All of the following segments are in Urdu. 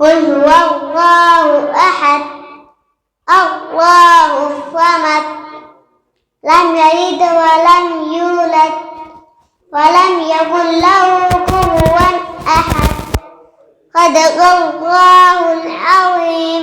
Qul huwallahu ahad, Allahu samad, lam yalid wa lam yulad, wa lam yakul lahu kufuwan ahad. Sadaqallahul azim.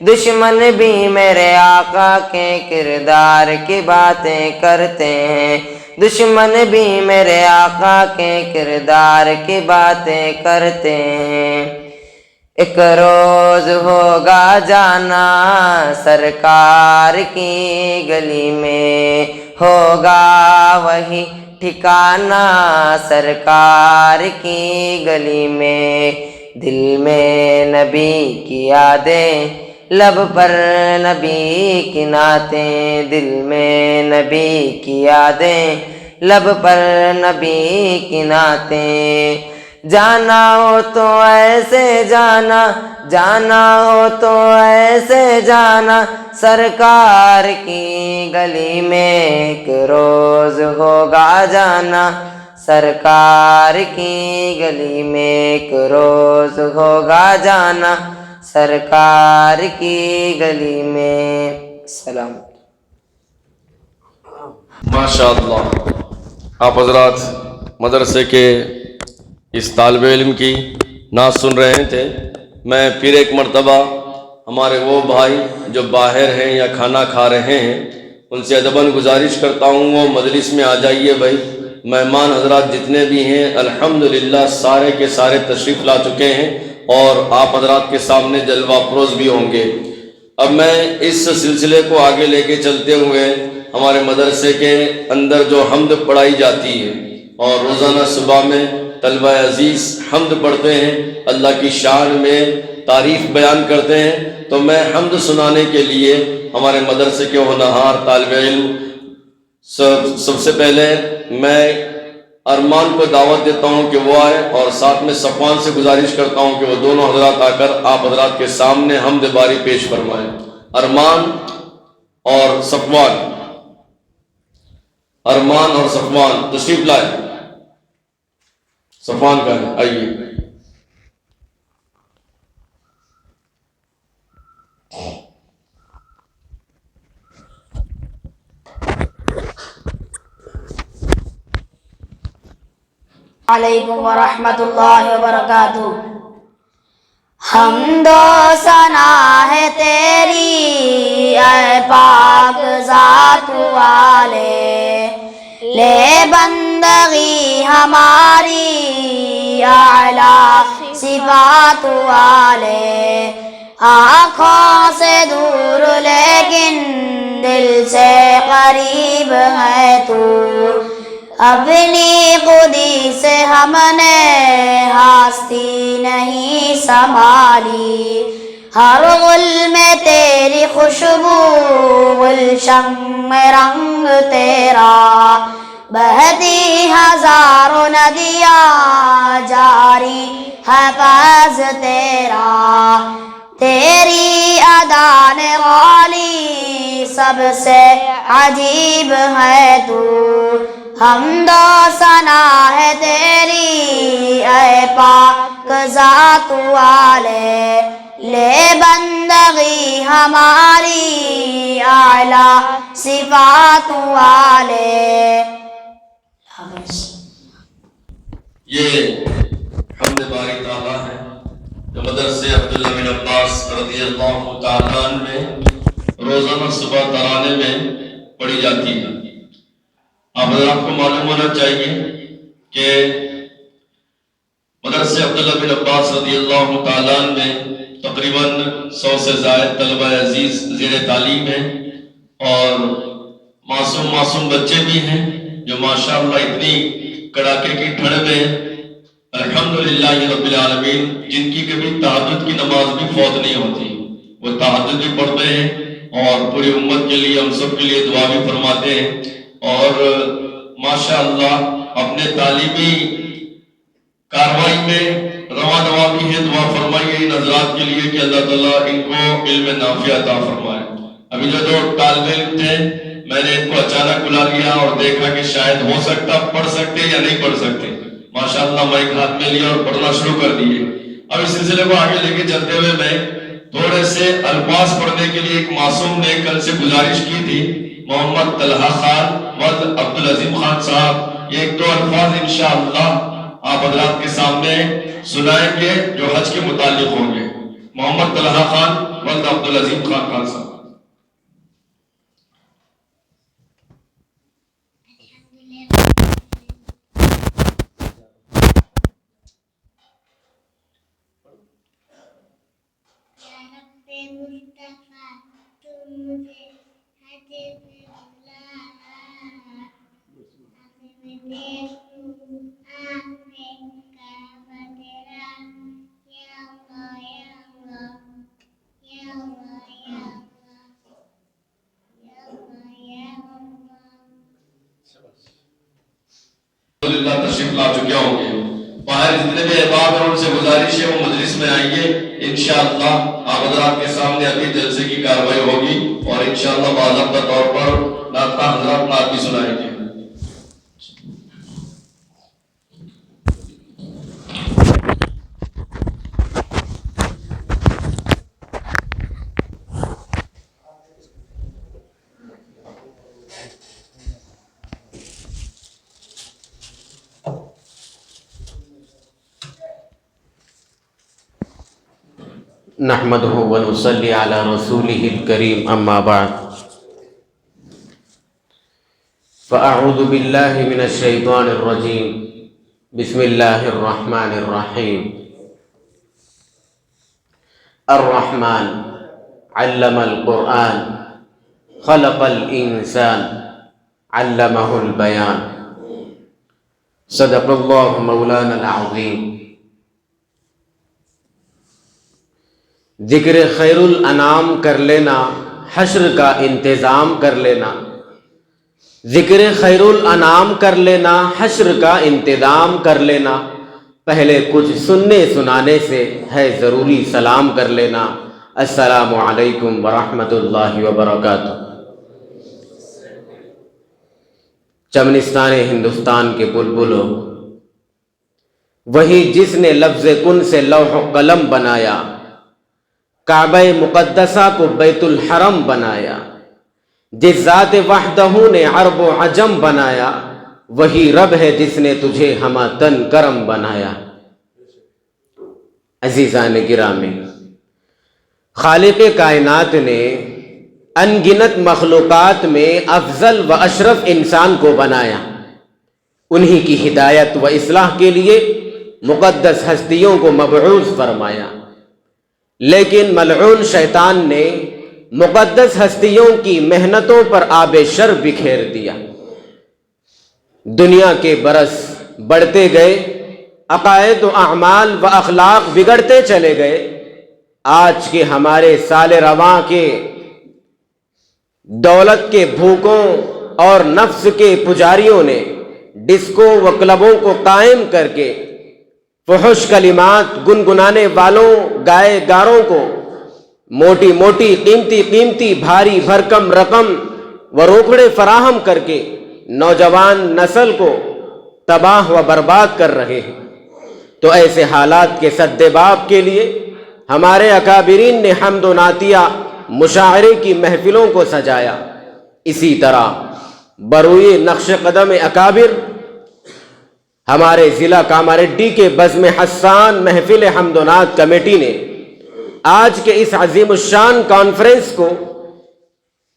دشمن بھی میرے آقا کے کردار کی باتیں کرتے ہیں، دشمن بھی میرے آقا کے کردار کی باتیں کرتے ہیں۔ ایک روز ہوگا جانا سرکار کی گلی میں، ہوگا وہی ٹھکانہ سرکار کی گلی میں، دل میں نبی کی یادیں لب پر نبی کی نعتیں، دل میں نبی کی یادیں لب پر نبی کی نعتیں۔ جانا ہو تو ایسے جانا، جانا ہو تو ایسے جانا سرکار کی گلی میں، ایک روز ہوگا جانا سرکار کی گلی میں، ایک روز ہوگا جانا سرکار کی گلی میں۔ السلام۔ ماشاءاللہ، آپ حضرات مدرسے کے اس طالب علم کی نعت سن رہے تھے۔ میں پھر ایک مرتبہ ہمارے وہ بھائی جو باہر ہیں یا کھانا کھا رہے ہیں ان سے ادباً گزارش کرتا ہوں وہ مجلس میں آ جائیے بھائی۔ مہمان حضرات جتنے بھی ہیں الحمدللہ سارے کے سارے تشریف لا چکے ہیں اور آپ حضرات کے سامنے جلوہ افروز بھی ہوں گے۔ اب میں اس سلسلے کو آگے لے کے چلتے ہوئے ہمارے مدرسے کے اندر جو حمد پڑھائی جاتی ہے اور روزانہ صبح میں طلبہ عزیز حمد پڑھتے ہیں، اللہ کی شان میں تعریف بیان کرتے ہیں، تو میں حمد سنانے کے لیے ہمارے مدرسے کے ہونہار طالب علم سب سے پہلے میں ارمان کو دعوت دیتا ہوں کہ وہ آئے، اور ساتھ میں صفوان سے گزارش کرتا ہوں کہ وہ دونوں حضرات آ کر آپ حضرات کے سامنے حمد باری پیش فرمائیں۔ ارمان اور صفوان، ارمان اور صفوان تشریف لائے۔ صفوان کا ہے، آئیے۔ علیکم ورحمۃ اللہ وبرکاتہ۔ حمد و ثنا ہے تیری اے پاک ذات والے، لے بندگی ہماری اعلیٰ صفات والے، آنکھوں سے دور لیکن دل سے قریب ہے تو، اپنی خودی سے ہم نے ہستی نہیں سنبھالی، ہر گل میں تیری خوشبو، گلشن میں رنگ تیرا، بہتی ہزاروں ندیاں جاری ہے فیض تیرا، تیری ادان غالی سب سے عجیب ہے تو، حمد و ثنا ہے تیری اے پاک ذات والے، لے بندگی ہماری اعلیٰ صفات والے۔ یہ حمد باری تعالیٰ ہے جو مدرسے عبداللہ بن عباس رضی اللہ تعالیٰ عنہ میں روزانہ صبح ترانے میں پڑھی جاتی ہے۔ آپ حضرات کو معلوم ہونا چاہیے کہ مدرسے عبداللہ بن عباس رضی اللہ تعالیٰ عنہ میں تقریباً 100 سے زائد طلبہ عزیز زیر تعلیم ہیں، اور معصوم بچے بھی ہیں جو ماشاءاللہ اتنی کڑاکے کی ٹھنڈ میں الحمدللہ رب العالمین جن کی کبھی تہجد کی نماز بھی فوت نہیں ہوتی، وہ تہجد بھی پڑھتے ہیں اور پوری امت کے لیے ہم سب کے لیے دعا بھی فرماتے ہیں، اور ماشاءاللہ اپنے تعلیمی کاروائی میں رواں بھی ہے۔ دعا فرمائیے ان حضرات کے لیے کہ اللہ تعالیٰ ان کو علم نافع عطا فرمائے۔ ابھی جو طالب علم تھے میں نے ان کو اچانک بلا لیا اور دیکھا کہ شاید ہو سکتا پڑھ سکتے یا نہیں پڑھ سکتے، ماشاءاللہ مائک ہاتھ میں لیا اور پڑھنا شروع کر دیے۔ اب اس سلسلے کو آگے لے کے چلتے ہوئے میں تھوڑے سے الفاظ پڑھنے کے لیے ایک معصوم نے کل سے گزارش کی تھی، محمد طلحہ خان ود عبدالعظیم خان صاحب، یہ 1-2 الفاظ انشاءاللہ آپ حضرات کے سامنے سنائیں گے جو حج کے متعلق ہوں گے۔ محمد طلحہ خان ولد عبدالعظیم خان صاحب. الحمدللہ تشریف لا چکے ہوں گے. باہر جتنے بھی احباب ہیں ان سے گزارش ہے وہ مجلس میں آئیں گے. انشاءاللہ آپ حضرات کے سامنے ابھی جلسے کی کارروائی ہوگی اور انشاءاللہ باضابطہ طور پر نعت خواں حضرات نعت بھی سنائیں گے. نحمده ونصلي على رسوله الكريم اما بعد فاعوذ بالله من الشيطان الرجيم بسم الله الرحمن الرحيم. الرحمن علم القرآن خلق الانسان علمه البيان. صدق الله مولانا العظيم. ذکر خیر الانام کر لینا، حشر کا انتظام کر لینا. ذکر خیر الانام کر لینا، حشر کا انتظام کر لینا. پہلے کچھ سننے سنانے سے ہے ضروری سلام کر لینا. السلام علیکم ورحمۃ اللہ وبرکاتہ. چمنستان ہندوستان کے بلبلوں، وہی جس نے لفظ کن سے لوح و قلم بنایا، کعبہ مقدسہ کو بیت الحرم بنایا، جس ذات وحدہ نے عرب و عجم بنایا، وہی رب ہے جس نے تجھے ہمہ تن کرم بنایا. عزیزان گرامی، خالق کائنات نے ان گنت مخلوقات میں افضل و اشرف انسان کو بنایا. انہی کی ہدایت و اصلاح کے لیے مقدس ہستیوں کو مبعوث فرمایا. لیکن ملعون شیطان نے مقدس ہستیوں کی محنتوں پر آب شر بکھیر دیا. دنیا کے برس بڑھتے گئے، عقائد و اعمال و اخلاق بگڑتے چلے گئے. آج کے ہمارے سال رواں کے دولت کے بھوکوں اور نفس کے پجاریوں نے ڈسکو و کلبوں کو قائم کر کے فحش کلمات گنگنانے والوں گائے گاروں کو موٹی موٹی قیمتی بھاری بھرکم رقم و روکڑے فراہم کر کے نوجوان نسل کو تباہ و برباد کر رہے ہیں. تو ایسے حالات کے سدباب کے لیے ہمارے اکابرین نے حمد و نعتیہ مشاعرے کی محفلوں کو سجایا. اسی طرح بروئے نقش قدم اکابر ہمارے ضلع کاماریڈی کے بزم حسان محفل حمد و نعت کمیٹی نے آج کے اس عظیم الشان کانفرنس کو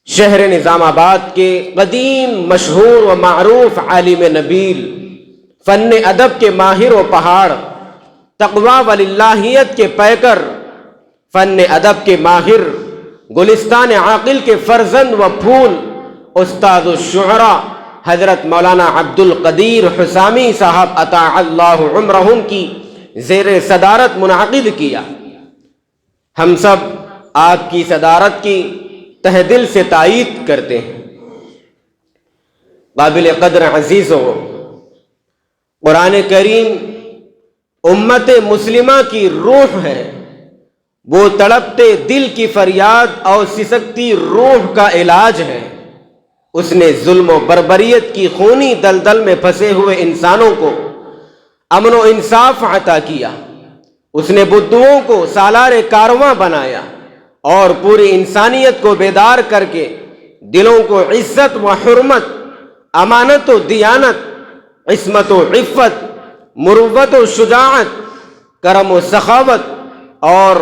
شہر نظام آباد کے قدیم مشہور و معروف عالم نبیل، فن ادب کے ماہر و پہاڑ، تقویٰ وللہیت کے پیکر، فن ادب کے ماہر، گلستان عاقل کے فرزند و پھول، استاد الشعراء حضرت مولانا عبد القدیر حسامی صاحب اطاع اللہ عمرہم کی زیر صدارت منعقد کیا. ہم سب آپ کی صدارت کی تہ دل سے تائید کرتے ہیں. قابل قدر عزیزو، قرآن کریم امت مسلمہ کی روح ہے. وہ تڑپتے دل کی فریاد اور سسکتی روح کا علاج ہے. اس نے ظلم و بربریت کی خونی دلدل میں پھنسے ہوئے انسانوں کو امن و انصاف عطا کیا. اس نے بدھوؤں کو سالار کارواں بنایا اور پوری انسانیت کو بیدار کر کے دلوں کو عزت و حرمت، امانت و دیانت، عصمت و عفت، مروت و شجاعت، کرم و سخاوت اور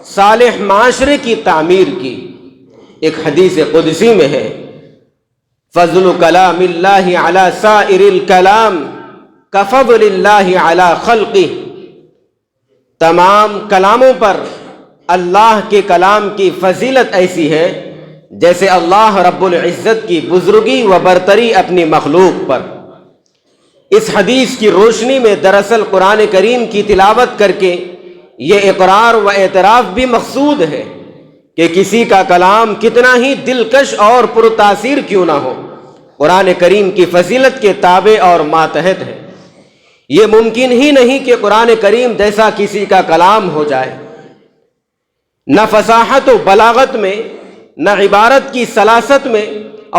صالح معاشرے کی تعمیر کی۔ ایک حدیث قدسی میں ہے، فضل کلام اللہ علی سائر الکلام کفضل اللہ علی خلقہ، تمام کلاموں پر اللہ کے کلام کی فضیلت ایسی ہے جیسے اللہ رب العزت کی بزرگی و برتری اپنی مخلوق پر۔ اس حدیث کی روشنی میں دراصل قرآن کریم کی تلاوت کر کے یہ اقرار و اعتراف بھی مقصود ہے کہ کسی کا کلام کتنا ہی دلکش اور پرتاثیر کیوں نہ ہو، قرآن کریم کی فضیلت کے تابع اور ماتحت ہے۔ یہ ممکن ہی نہیں کہ قرآن کریم جیسا کسی کا کلام ہو جائے، نہ فصاحت و بلاغت میں، نہ عبارت کی سلاست میں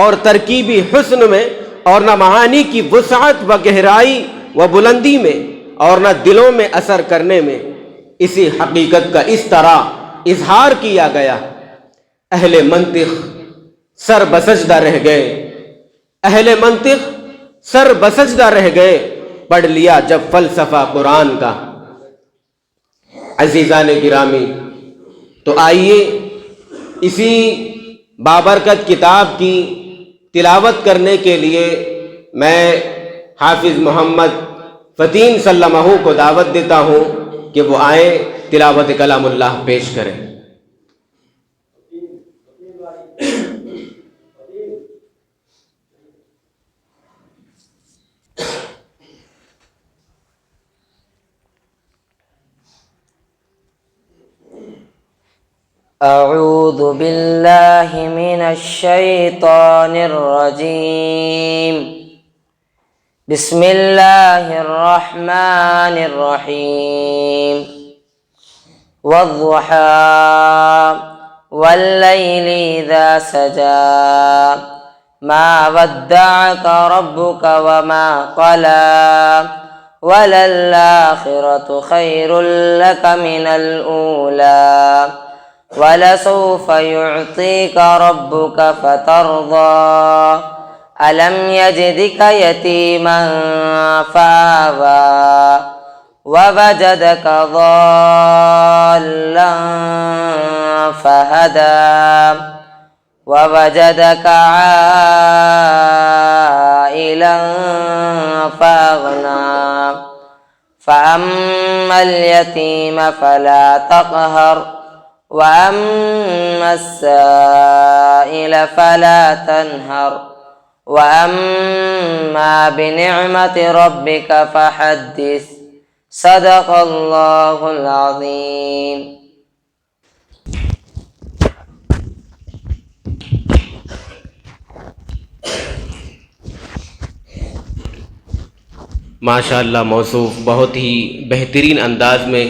اور ترکیبی حسن میں، اور نہ معانی کی وسعت و گہرائی و بلندی میں، اور نہ دلوں میں اثر کرنے میں۔ اسی حقیقت کا اس طرح اظہار کیا گیا، اہل منطق سر بسجدہ رہ گئے، اہل منطق سر بسجدہ رہ گئے، پڑھ لیا جب فلسفہ قرآن کا۔ عزیزان گرامی، تو آئیے اسی بابرکت کتاب کی تلاوت کرنے کے لیے میں حافظ محمد فتین سلمہ کو دعوت دیتا ہوں کہ وہ آئیں، تلاوت کلام اللہ پیش کریں۔ اعوذ باللہ من الشیطان الرجیم، بسم اللہ الرحمن الرحیم، والضحى واللیل اذا سجى ما ودعك ربك وما قلى وللآخرة خير لك من الأولى وَلَسَوْفَ يُعْطِيكَ رَبُّكَ فَتَرْضَىٰ أَلَمْ يَجِدْكَ يَتِيمًا فَآوَىٰ وَوَجَدَكَ ضَالًّا فَهَدَىٰ وَوَجَدَكَ عَائِلًا فَأَغْنَىٰ فَأَمَّا الْيَتِيمَ فَلَا تَقْهَرْ وَأَمَّا السَّائِلَ فَلَا تَنْهَرْ وَأَمَّا بِنِعْمَةِ رَبِّكَ فَحَدِّثْ صدق اللہ العظیم۔ ماشاء اللہ موصوف بہت ہی بہترین انداز میں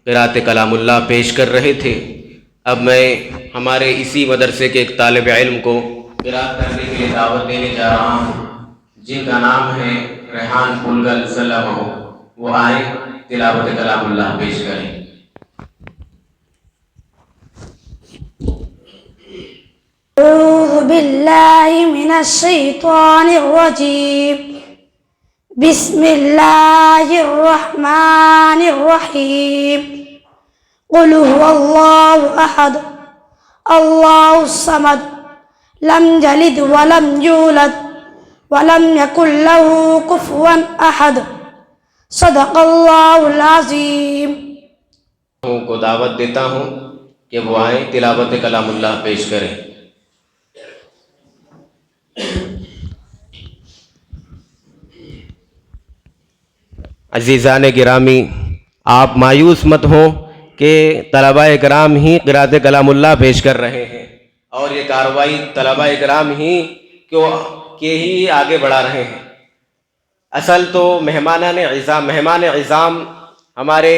قرأت کلام اللہ پیش کر رہے تھے۔ اب میں ہمارے اسی مدرسے کے ایک طالب علم کو قرأت کرنے کے لیے دعوت دینے جا رہا ہوں، جن کا نام ہے ریحان پلگل سلمہ۔ وہ آئیں، تلاوت کلام اللہ پیش کریں۔ أعوذ بالله من الشيطان الرجيم، بسم الله الرحمن الرحيم، قل هو الله أحد الله الصمد لم يلد ولم يولد ولم يكن له كفوا أحد صدق اللہ العظیم۔ کو دعوت دیتا ہوں کہ وہ آئیں، تلاوت کلام اللہ پیش کریں۔ عزیزان گرامی، آپ مایوس مت ہوں کہ طلباء کرام ہی قرأت کلام اللہ پیش کر رہے ہیں، اور یہ کارروائی طلباء کرام ہی کے ہی آگے بڑھا رہے ہیں۔ اصل تو مہمان عظام ہمارے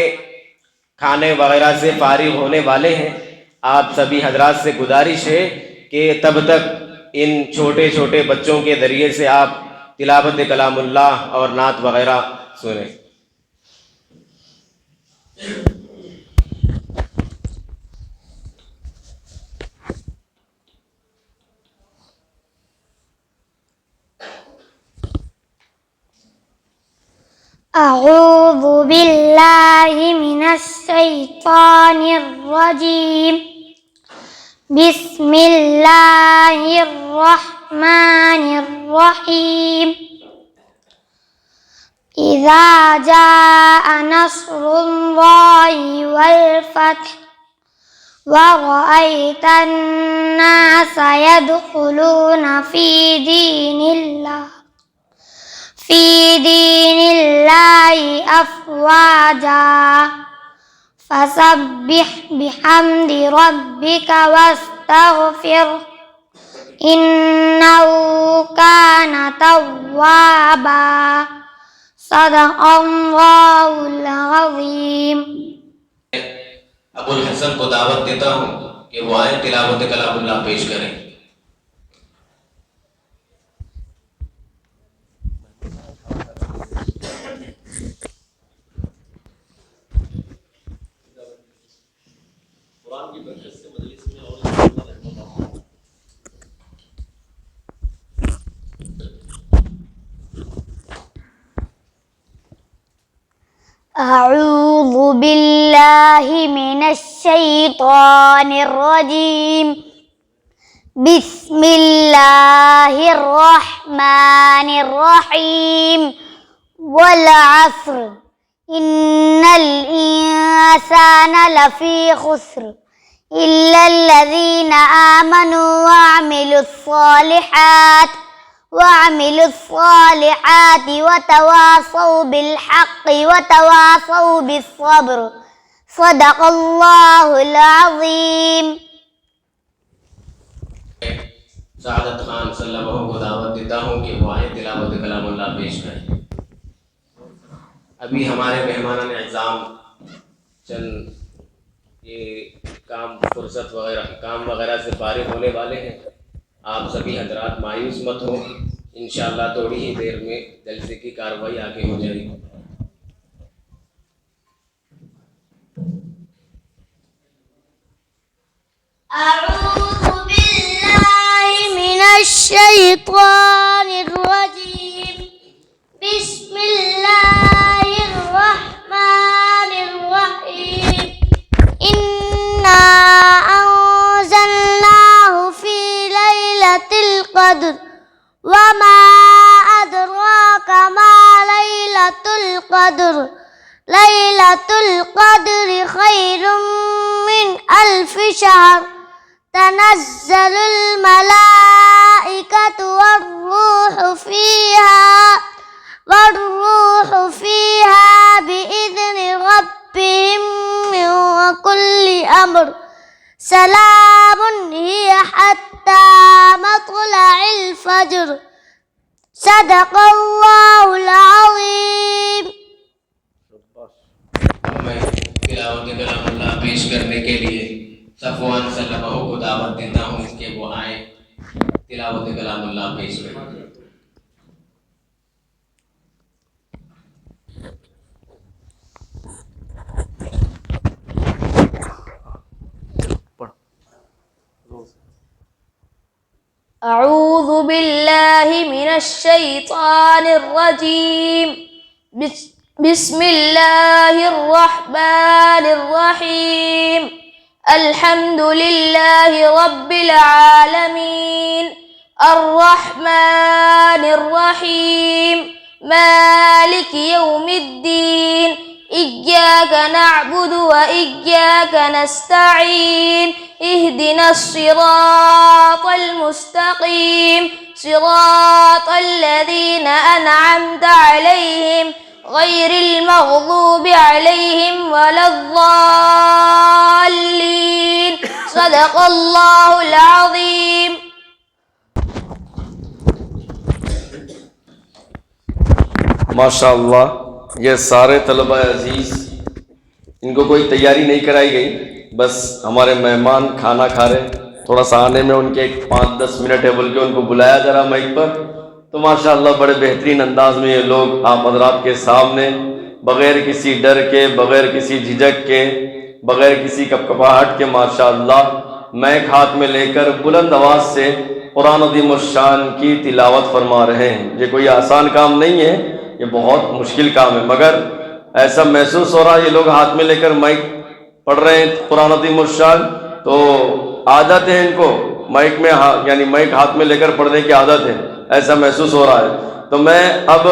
کھانے وغیرہ سے فارغ ہونے والے ہیں۔ آپ سبھی حضرات سے گزارش ہے کہ تب تک ان چھوٹے چھوٹے بچوں کے ذریعے سے آپ تلاوت کلام اللہ اور نعت وغیرہ سنیں۔ أعوذ بالله من الشيطان الرجيم بسم الله الرحمن الرحيم إذا جاء نصر الله والفتح ورأيت الناس يدخلون في دين الله أفواجا فسبح بحمد ربك واستغفره إنه كان توابا صدق الله العظيم. ابو الحسن کو دعوت دیتا ہوں کہ وہ آئیں تلاوت کلام اللہ پیش کریں. أعوذ بالله من الشيطان الرجيم بسم الله الرحمن الرحيم والعصر إن الإنسان لفي خسر إلا الذين آمنوا وعملوا الصالحات وتواصوا بالحق وتواصوا بالصبر صدق الله العظيم. سعادت خان صلی اللہ علیہ وسلم کو دعوت دیتا ہوں کہ وہ آئیں تلاوت کلام اللہ پیش کریں. ابھی ہمارے مہمانان اعظام چند یہ فرصت وغیرہ سے فارغ ہونے والے ہیں. آپ سبھی حضرات مایوس مت ہو، انشاءاللہ تھوڑی ہی دیر میں جلسے کی کارروائی آگے ہو جائے گی. أعوذ بالله من الشيطان الرجيم بسم الله الرحمن الرحيم إنا أنزلناه في ليلة القدر وما أدراك ما ليلة القدر ليلة القدر خير من 1000 شهر تنزل الملائكة والروح فيها بإذن ربهم من كل أمر سلام هي حتى مطلع الفجر صدق الله العظيم. میں تلاوت کلام اللہ پیش کرنے کے لیے صفوان صلی اللہ علیہ وسلم کو دعوت دیتا ہوں کہ وہ آئیں تلاوت کلام اللہ پیش کریں. أعوذ بالله من الشيطان الرجيم بسم الله الرحمن الرحيم الحمد لله رب العالمين الرحمن الرحيم مالك يوم الدين إياك نعبد وإياك نستعين اهدنا الصراط المستقيم صراط الذين أنعمت عليهم غير المغضوب عليهم ولا الضالين صدق الله العظيم. ماشاءاللہ یہ سارے طلبہ عزیز ان کو کوئی تیاری نہیں کرائی گئی، بس ہمارے مہمان کھانا کھا رہے، تھوڑا سا آنے میں ان کے 5-10 منٹ ہے بول کے ان کو بلایا ذرا مائک پر. تو ماشاءاللہ بڑے بہترین انداز میں یہ لوگ آپ حضرات کے سامنے بغیر کسی ڈر کے، بغیر کسی جھجک کے، بغیر کسی کپکپاہٹ کے ماشاءاللہ مائک ہاتھ میں لے کر بلند آواز سے قرآن عظیم الشان کی تلاوت فرما رہے ہیں. یہ کوئی آسان کام نہیں ہے، یہ بہت مشکل کام ہے، مگر ایسا محسوس ہو رہا ہے یہ لوگ ہاتھ میں لے کر مائک پڑھ رہے ہیں قرآن عظیم الشان، تو عادت ہے ان کو مائک میں یعنی مائک ہاتھ میں لے کر پڑھنے کی عادت ہے، ایسا محسوس ہو رہا ہے۔ تو میں اب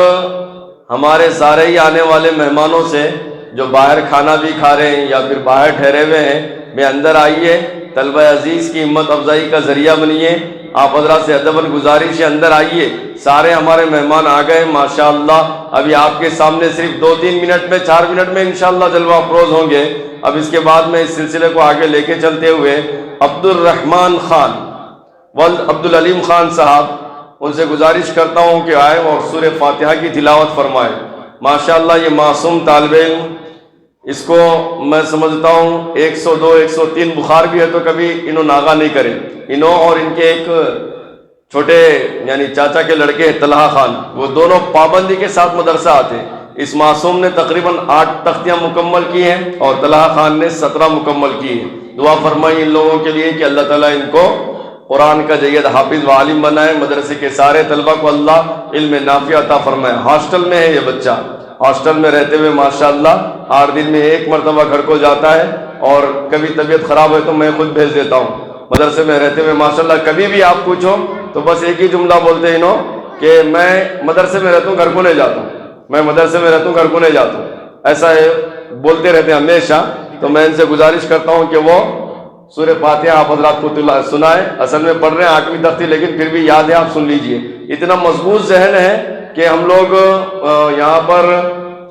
ہمارے سارے ہی آنے والے مہمانوں سے جو باہر کھانا بھی کھا رہے ہیں یا پھر باہر ٹھہرے ہوئے ہیں، میں اندر آئیے، طلبہ عزیز کی ہمت افزائی کا ذریعہ بنیے۔ آپ حضرات سے ادباً گزارش ہے اندر آئیے، سارے ہمارے مہمان آ گئے ماشاءاللہ۔ ابھی آپ کے سامنے صرف 2-3 منٹ میں 4 منٹ میں انشاءاللہ جلوہ افروز ہوں گے۔ اب اس کے بعد میں اس سلسلے کو آگے لے کے چلتے ہوئے عبد الرحمن خان ولد عبد العلیم خان صاحب، ان سے گزارش کرتا ہوں کہ آئے اور سورہ فاتحہ کی تلاوت فرمائے۔ ماشاءاللہ یہ معصوم طالب علم، اس کو میں سمجھتا ہوں 102 103 بخار بھی ہے تو کبھی انہوں ناغہ نہیں کرے۔ انہوں اور ان کے ایک چھوٹے یعنی چاچا کے لڑکے طلحہ خان، وہ دونوں پابندی کے ساتھ مدرسہ آتے ہیں۔ اس معصوم نے تقریباً 8 تختیاں مکمل کی ہیں اور طلحہ خان نے 17 مکمل کی ہیں۔ دعا فرمائی ان لوگوں کے لیے کہ اللہ تعالیٰ ان کو قرآن کا جید حافظ و عالم بنائے، مدرسے کے سارے طلبہ کو اللہ علم نافع عطا فرمائے۔ ہاسٹل میں ہے یہ بچہ، ہاسٹل میں رہتے ہوئے ماشاءاللہ 8 دن میں 1 مرتبہ گھر کو جاتا ہے، اور کبھی طبیعت خراب ہے تو میں خود بھیج دیتا ہوں۔ مدرسے میں رہتے ہوئے ماشاءاللہ کبھی بھی آپ پوچھو تو بس ایک ہی جملہ بولتے ہیں کہ میں مدرسے میں رہتا ہوں گھر کو نہیں جاتا ہوں، میں مدرسے میں رہتا ہوں گھر کو نہیں جاتا ہوں، ایسا ہے بولتے رہتے ہیں ہمیشہ۔ تو میں ان سے گزارش کرتا ہوں کہ وہ سورہ فاتحہ آپ حضرات کو سنائیں۔ اصل میں پڑھ رہے ہیں 8ویں تختی، لیکن پھر بھی یاد ہے، آپ سن لیجئے۔ اتنا مضبوط ذہن ہے کہ ہم لوگ یہاں پر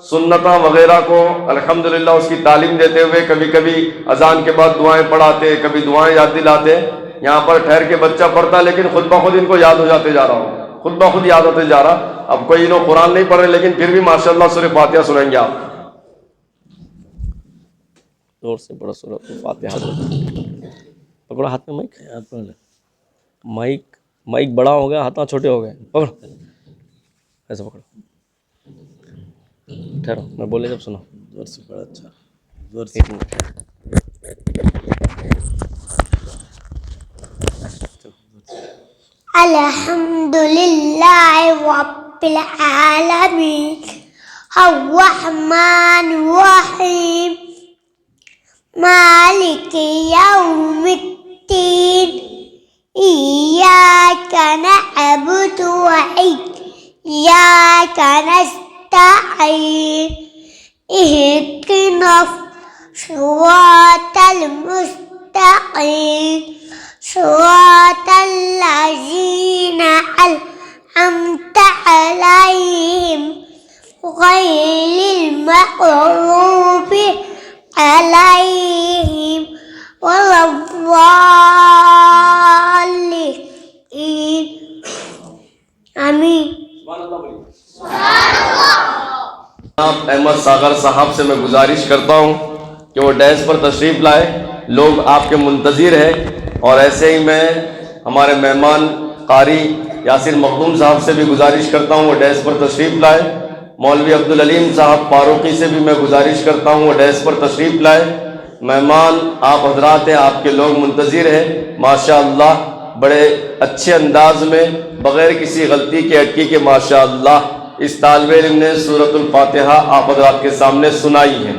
سنتاں وغیرہ کو الحمدللہ اس کی تعلیم دیتے ہوئے کبھی کبھی اذان کے بعد دعائیں پڑھاتے، کبھی دعائیں یاد دلاتے۔ یہاں پر ٹھہر کے بچہ پڑھتا، لیکن خود بخود ان کو یاد ہو جاتے جا رہا ہوں، خود بخود یاد ہوتے جا رہا۔ اب کوئی انہوں قرآن نہیں پڑھ رہے، لیکن پھر بھی ماشاءاللہ سورہ فاتحہ سنائیں گے آپ۔ زور سے پڑھو سورۃ الفاتحہ۔ پکڑو ہاتھ میں مائک بڑا ہو گیا، ہاتھ چھوٹے ہو گئے، پکڑو ایسے پکڑو، ٹھہرو میں بولے جب سنو زور سے پڑھا۔ اچھا زور سے، ایک منٹ۔ الحمدللہ رب العالمین الرحمن الرحیم مالک یوم الدین ایاک نعبد و ایاک نستعین اہدنا الصراط المستقیم صراط الذین انعمت علیہم غیر المغضوب علیہم ولا الضالین آمین۔ جناب احمد ساغر صاحب سے میں گزارش کرتا ہوں کہ وہ ڈیس پر تشریف لائے، لوگ آپ کے منتظر ہیں۔ اور ایسے ہی میں ہمارے مہمان قاری یاسر مخدوم صاحب سے بھی گزارش کرتا ہوں وہ ڈیس پر تشریف لائے۔ مولوی عبد العلیم صاحب فاروقی سے بھی میں گزارش کرتا ہوں وہ ڈیس پر تشریف لائے۔ مہمان آپ حضرات ہیں، آپ کے لوگ منتظر ہیں ماشاءاللہ، بڑے اچھے انداز میں بغیر کسی غلطی کے اٹکی کے ماشاءاللہ اس طالب علم نے سورۃ الفاتحہ آپ حضرات کے سامنے سنائی ہے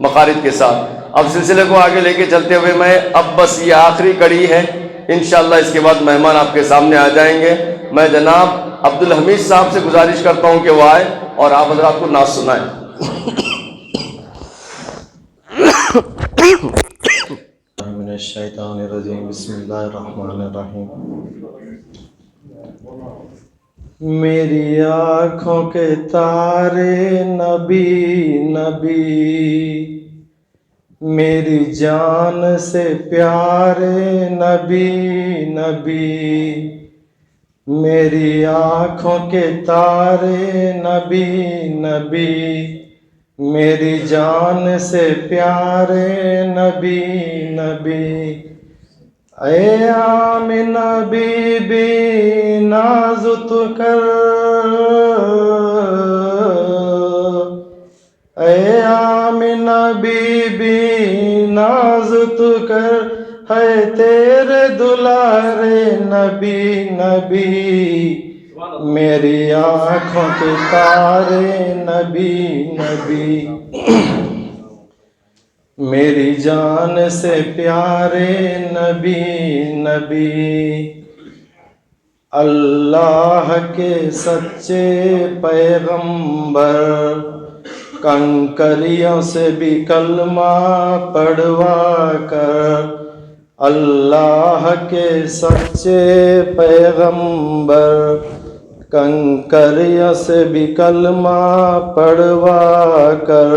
مخارج کے ساتھ۔ اب سلسلے کو آگے لے کے چلتے ہوئے میں اب بس یہ آخری کڑی ہے، انشاءاللہ اس کے بعد مہمان آپ کے سامنے آ جائیں گے۔ میں جناب عبد الحمید صاحب سے گزارش کرتا ہوں کہ وہ آئے اور آپ حضرات کو نعت سنائیں۔ من الشیطان الرجیم، بسم اللہ الرحمن الرحیم۔ میری آنکھوں کے تارے نبی نبی، میری جان سے پیارے نبی نبی، میری آنکھوں کے تارے نبی نبی، میری جان سے پیارے نبی نبی، اے آمنہ بی بی نازت کر، اے آمنہ بی بی نازت کر، ہے تیرے دلارے نبی نبی، میری آنکھوں کے تارے نبی نبی، میری جان سے پیارے نبی نبی، اللہ کے سچے پیغمبر، کنکریوں سے بھی کلمہ پڑھوا کر، اللہ کے سچے پیغمبر، کنکریوں سے بھی کلمہ پڑھوا کر،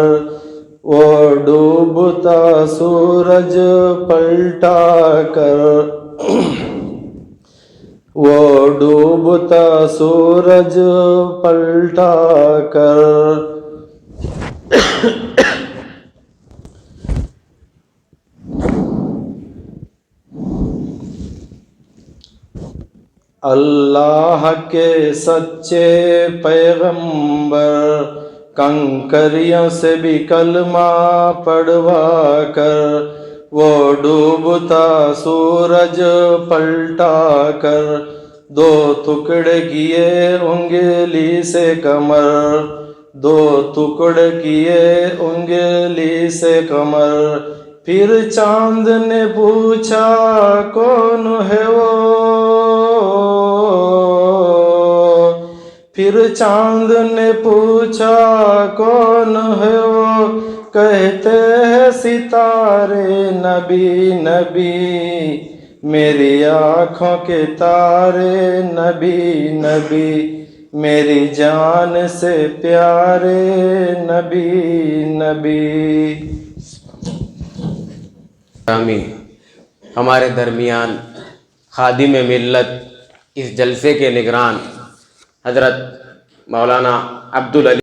وہ ڈوبتا سورج پلٹا کر، وہ ڈوبتا سورج پلٹا کر، اللہ کے سچے پیغمبر، کنکریوں سے بھی کلمہ پڑھوا کر، وہ ڈوبتا سورج پلٹا کر، دو ٹکڑے کیے انگلی سے کمر، دو ٹکڑے کیے انگلی سے کمر، پھر چاند نے پوچھا کون ہے وہ، پھر چاند نے پوچھا کون ہے وہ، کہتے ہیں ستارے نبی نبی، میری آنکھوں کے تارے نبی نبی، میری جان سے پیارے نبی نبی۔ آمین۔ ہمارے درمیان خادم ملت اس جلسے کے نگران حضرت مولانا عبدالعلی